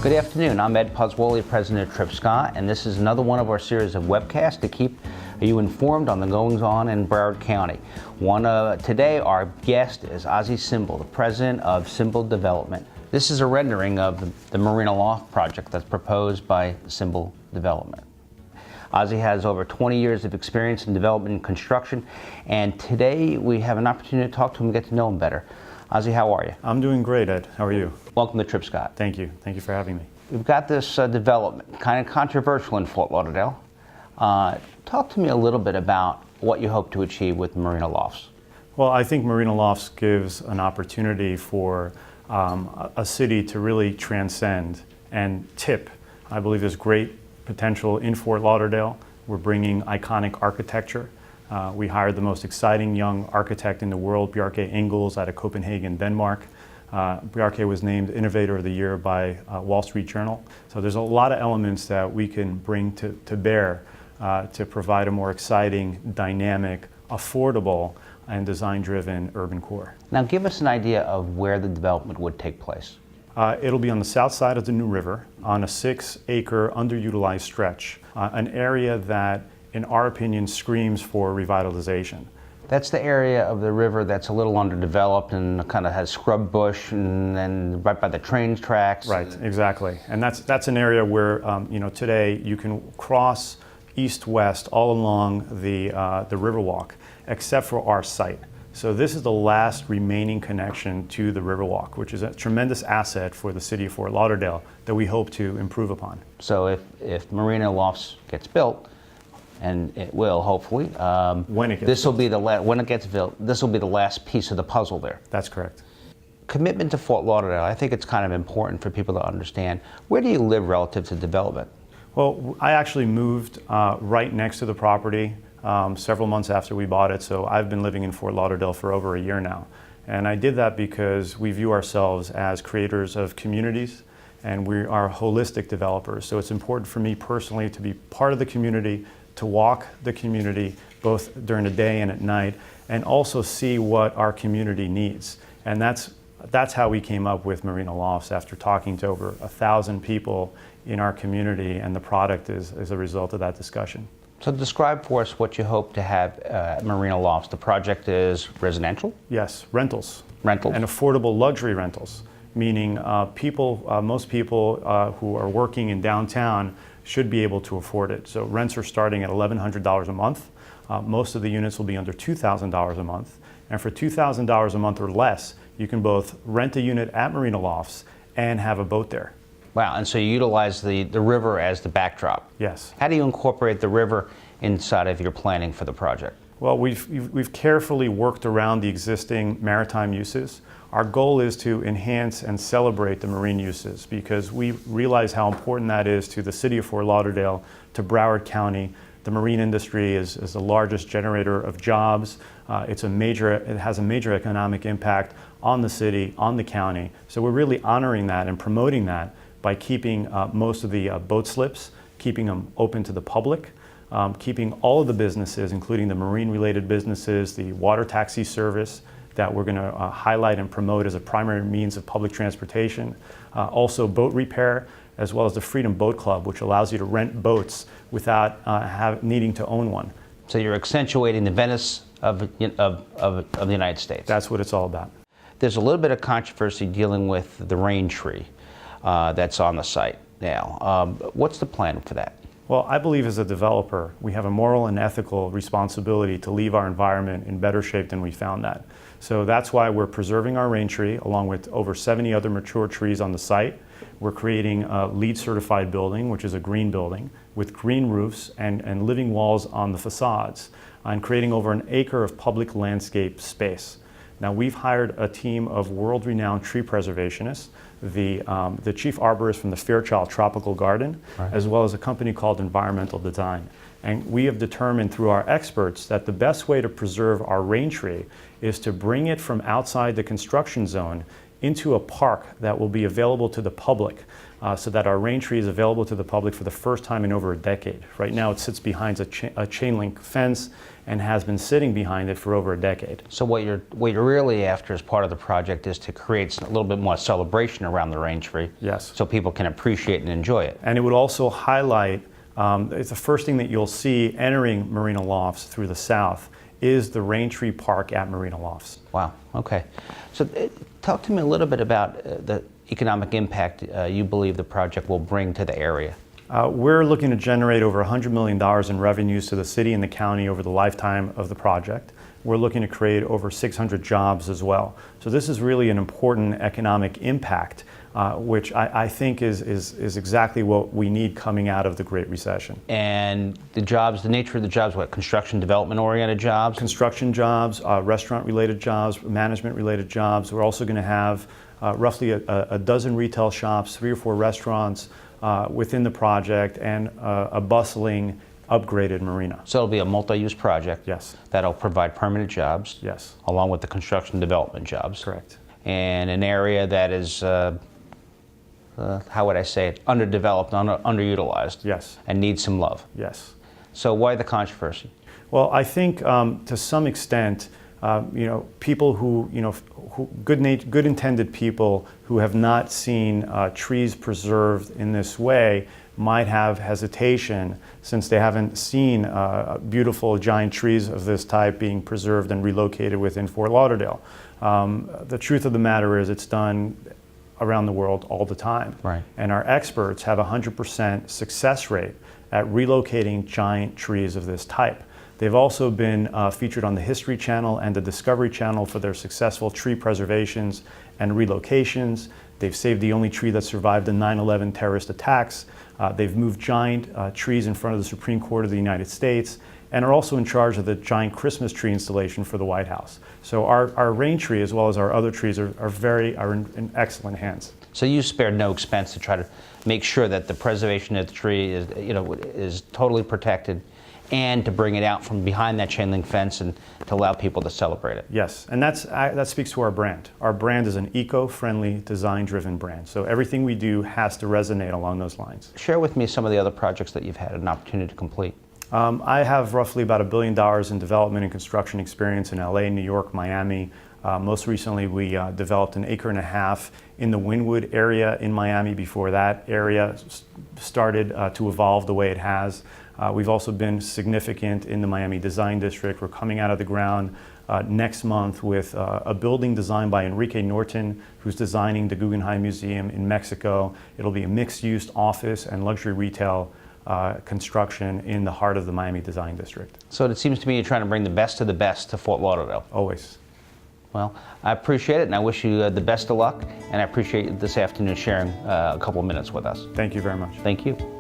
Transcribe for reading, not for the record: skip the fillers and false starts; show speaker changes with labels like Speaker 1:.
Speaker 1: Good afternoon. I'm Ed Pozzuoli, President of Tripp Scott, and this is another one of our series of webcasts to keep you informed on the goings-on in Broward County. Today, our guest is Asi Cymbal, the President of Cymbal Development. This is a rendering of the Marina Lofts project that's proposed by Cymbal Development. Asi has over 20 years of experience in development and construction, and today we have an opportunity to talk to him and get to know him better. Asi, how are you?
Speaker 2: I'm doing great, Ed. How are you?
Speaker 1: Welcome to Tripp Scott.
Speaker 2: Thank you. Thank you for having me.
Speaker 1: We've got this development, kind of controversial in Fort Lauderdale. Talk to me a little bit about what you hope to achieve with Marina Lofts.
Speaker 2: Well, I think Marina Lofts gives an opportunity for a city to really transcend and tip. I believe there's great potential in Fort Lauderdale. We're bringing iconic architecture. We hired the most exciting young architect in the world, Bjarke Ingels, out of Copenhagen, Denmark. Bjarke was named Innovator of the Year by Wall Street Journal. So there's a lot of elements that we can bring to bear to provide a more exciting, dynamic, affordable, and design-driven urban core.
Speaker 1: Now give us an idea of where the development would take place.
Speaker 2: It'll be on the south side of the New River, on a 6-acre underutilized stretch, an area that, in our opinion, screams for revitalization.
Speaker 1: That's the area of the river that's a little underdeveloped and kind of has scrub bush and then right by the train tracks.
Speaker 2: Right, exactly. And that's an area where, today you can cross east-west all along the Riverwalk, except for our site. So this is the last remaining connection to the Riverwalk, which is a tremendous asset for the city of Fort Lauderdale that we hope to improve upon.
Speaker 1: So if Marina Lofts gets built, and it will hopefully,
Speaker 2: when it gets
Speaker 1: this will be when it gets built. This will be the last piece of the puzzle there.
Speaker 2: That's correct.
Speaker 1: Commitment to Fort Lauderdale. I think it's kind of important for people to understand. Where do you live relative to development?
Speaker 2: Well, I actually moved right next to the property several months after we bought it, so I've been living in Fort Lauderdale for over a year now. And I did that because we view ourselves as creators of communities, and we are holistic developers. So it's important for me personally to be part of the community, to walk the community both during the day and at night, and also see what our community needs. And that's how we came up with Marina Lofts after talking to over 1,000 people in our community, and the product is a result of that discussion.
Speaker 1: So describe for us what you hope to have at Marina Lofts. The project is residential?
Speaker 2: Yes, rentals.
Speaker 1: Rentals.
Speaker 2: And affordable luxury rentals, meaning most people who are working in downtown should be able to afford it. So rents are starting at $1,100 a month. Most of the units will be under $2,000 a month. And for $2,000 a month or less, you can both rent a unit at Marina Lofts and have a boat there.
Speaker 1: Wow, and so you utilize the river as the backdrop.
Speaker 2: Yes.
Speaker 1: How do you incorporate the river inside of your planning for the project?
Speaker 2: Well, we've carefully worked around the existing maritime uses. Our goal is to enhance and celebrate the marine uses because we realize how important that is to the city of Fort Lauderdale, to Broward County. The marine industry is the largest generator of jobs. It has a major economic impact on the city, on the county. So we're really honoring that and promoting that by keeping most of the boat slips, keeping them open to the public, keeping all of the businesses, including the marine-related businesses, the water taxi service that we're going to highlight and promote as a primary means of public transportation. Also boat repair, as well as the Freedom Boat Club, which allows you to rent boats without needing to own one.
Speaker 1: So you're accentuating the Venice of the United States.
Speaker 2: That's what it's all about.
Speaker 1: There's a little bit of controversy dealing with the rain tree that's on the site now. What's the plan for that?
Speaker 2: Well, I believe as a developer, we have a moral and ethical responsibility to leave our environment in better shape than we found that. So that's why we're preserving our rain tree along with over 70 other mature trees on the site. We're creating a LEED certified building, which is a green building, with green roofs and living walls on the facades, and creating over an acre of public landscape space. Now we've hired a team of world-renowned tree preservationists, the chief arborist from the Fairchild Tropical Garden, right, as well as a company called Environmental Design. And we have determined through our experts that the best way to preserve our rain tree is to bring it from outside the construction zone into a park that will be available to the public, so that our rain tree is available to the public for the first time in over a decade. Right now it sits behind a chain link fence and has been sitting behind it for over a decade.
Speaker 1: So what you're really after as part of the project is to create a little bit more celebration around the rain tree.
Speaker 2: Yes.
Speaker 1: So people can appreciate and enjoy it.
Speaker 2: And it would also highlight, it's the first thing that you'll see entering Marina Lofts through the south is the Rain Tree Park at Marina Lofts.
Speaker 1: Wow, okay. So talk to me a little bit about the economic impact you believe the project will bring to the area.
Speaker 2: We're looking to generate over $100 million in revenues to the city and the county over the lifetime of the project. We're looking to create over 600 jobs as well. So this is really an important economic impact, which I think is exactly what we need coming out of the Great Recession.
Speaker 1: And the jobs, the nature of the jobs, what, construction development oriented jobs?
Speaker 2: Construction jobs, restaurant related jobs, management related jobs. We're also going to have roughly a dozen retail shops, 3 or 4 restaurants within the project, and a bustling, upgraded marina.
Speaker 1: So it'll be a multi-use project.
Speaker 2: Yes.
Speaker 1: That'll provide permanent jobs.
Speaker 2: Yes.
Speaker 1: Along with the construction development jobs.
Speaker 2: Correct.
Speaker 1: And an area that is, how would I say it, underdeveloped, underutilized.
Speaker 2: Yes.
Speaker 1: And needs some love.
Speaker 2: Yes.
Speaker 1: So why the controversy?
Speaker 2: Well, I think to some extent, people who, good intended people who have not seen trees preserved in this way might have hesitation, since they haven't seen beautiful giant trees of this type being preserved and relocated within Fort Lauderdale. The truth of the matter is it's done around the world all the time.
Speaker 1: Right.
Speaker 2: And our experts have a 100% success rate at relocating giant trees of this type. They've also been featured on the History Channel and the Discovery Channel for their successful tree preservations and relocations. They've saved the only tree that survived the 9/11 terrorist attacks. They've moved giant trees in front of the Supreme Court of the United States, and are also in charge of the giant Christmas tree installation for the White House. So our rain tree, as well as our other trees, are in excellent hands.
Speaker 1: So you spared no expense to try to make sure that the preservation of the tree is totally protected, and to bring it out from behind that chain link fence and to allow people to celebrate it.
Speaker 2: Yes, and that speaks to our brand. Our brand is an eco-friendly, design-driven brand. So everything we do has to resonate along those lines.
Speaker 1: Share with me some of the other projects that you've had an opportunity to complete.
Speaker 2: I have roughly about $1 billion in development and construction experience in LA, New York, Miami. Most recently, we developed an 1.5 acres in the Wynwood area in Miami before that area started to evolve the way it has. We've also been significant in the Miami Design District. We're coming out of the ground next month with a building designed by Enrique Norton, who's designing the Guggenheim Museum in Mexico. It'll be a mixed-use office and luxury retail construction in the heart of the Miami Design District.
Speaker 1: So it seems to me you're trying to bring the best of the best to Fort Lauderdale.
Speaker 2: Always.
Speaker 1: Well, I appreciate it, and I wish you the best of luck, and I appreciate you this afternoon sharing a couple of minutes with us.
Speaker 2: Thank you very much.
Speaker 1: Thank you.